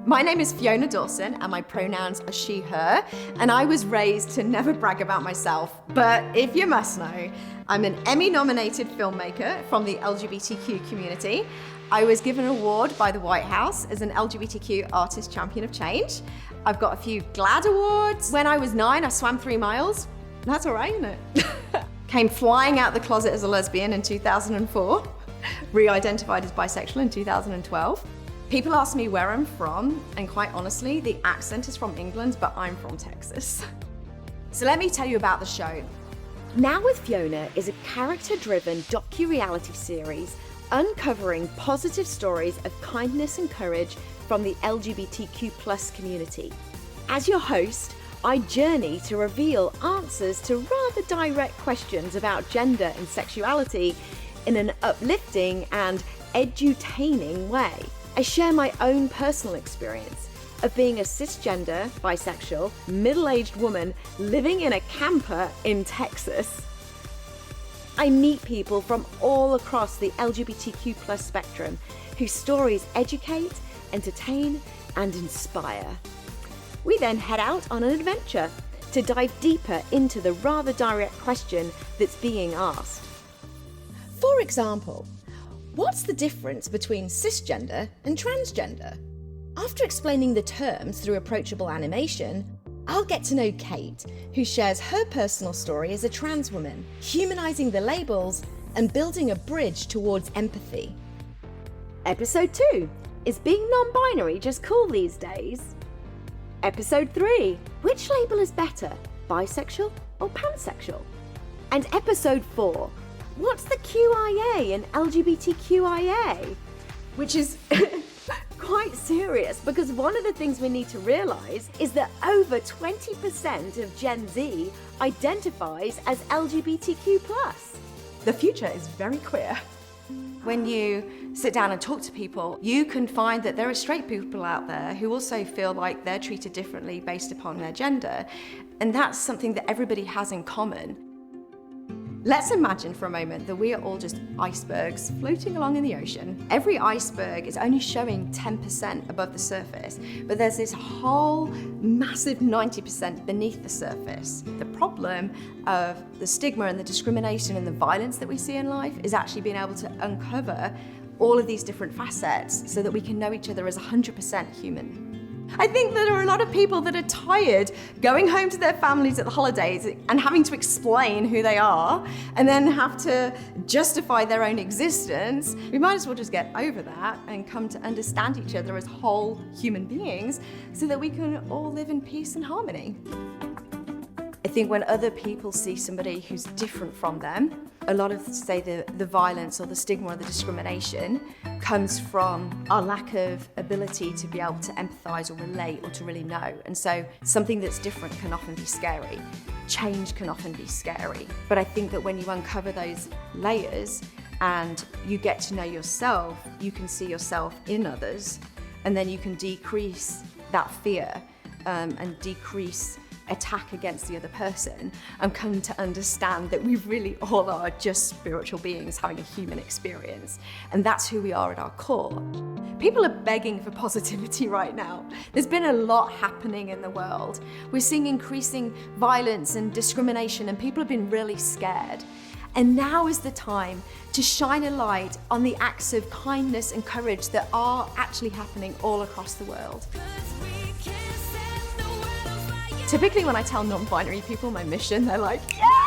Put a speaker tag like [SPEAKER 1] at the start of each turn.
[SPEAKER 1] My name is Fiona Dawson and my pronouns are she, her, and I was raised to never brag about myself, but if you must know, I'm an Emmy-nominated filmmaker from the LGBTQ community. I was given an award by the White House as an LGBTQ Artist Champion of Change. I've got a few GLAAD awards. When I was 9, I swam 3 miles. That's all right, isn't it? Came flying out the closet as a lesbian in 2004. Re-identified as bisexual in 2012. People ask me where I'm from, and quite honestly, the accent is from England, but I'm from Texas. So let me tell you about the show.
[SPEAKER 2] Now with Fiona is a character-driven docu-reality series uncovering positive stories of kindness and courage from the LGBTQ+ community. As your host, I journey to reveal answers to rather direct questions about gender and sexuality in an uplifting and edutaining way. I share my own personal experience of being a cisgender, bisexual, middle-aged woman living in a camper in Texas. I meet people from all across the LGBTQ+ spectrum whose stories educate, entertain, and inspire. We then head out on an adventure to dive deeper into the rather direct question that's being asked. For example, what's the difference between cisgender and transgender? After explaining the terms through approachable animation, I'll get to know Kate, who shares her personal story as a trans woman, humanizing the labels and building a bridge towards empathy. Episode 2, is being non-binary just cool these days? Episode 3, which label is better, bisexual or pansexual? And episode 4, what's the QIA and LGBTQIA? Which is quite serious, because one of the things we need to realise is that over 20% of Gen Z identifies as LGBTQ+.
[SPEAKER 1] The future is very queer. When you sit down and talk to people, you can find that there are straight people out there who also feel like they're treated differently based upon their gender, and that's something that everybody has in common. Let's imagine for a moment that we are all just icebergs floating along in the ocean. Every iceberg is only showing 10% above the surface, but there's this whole massive 90% beneath the surface. The problem of the stigma and the discrimination and the violence that we see in life is actually being able to uncover all of these different facets so that we can know each other as 100% human. I think that there are a lot of people that are tired going home to their families at the holidays and having to explain who they are and then have to justify their own existence. We might as well just get over that and come to understand each other as whole human beings so that we can all live in peace and harmony. I think when other people see somebody who's different from them, a lot of, say, the violence or the stigma or the discrimination comes from our lack of ability to be able to empathise or relate or to really know. And so something that's different can often be scary. Change can often be scary. But I think that when you uncover those layers and you get to know yourself, you can see yourself in others, and then you can decrease that fear and decrease attack against the other person and come to understand that we really all are just spiritual beings having a human experience. And that's who we are at our core. People are begging for positivity right now. There's been a lot happening in the world. We're seeing increasing violence and discrimination, and people have been really scared. And now is the time to shine a light on the acts of kindness and courage that are actually happening all across the world. Typically when I tell non-binary people my mission, they're like, yeah!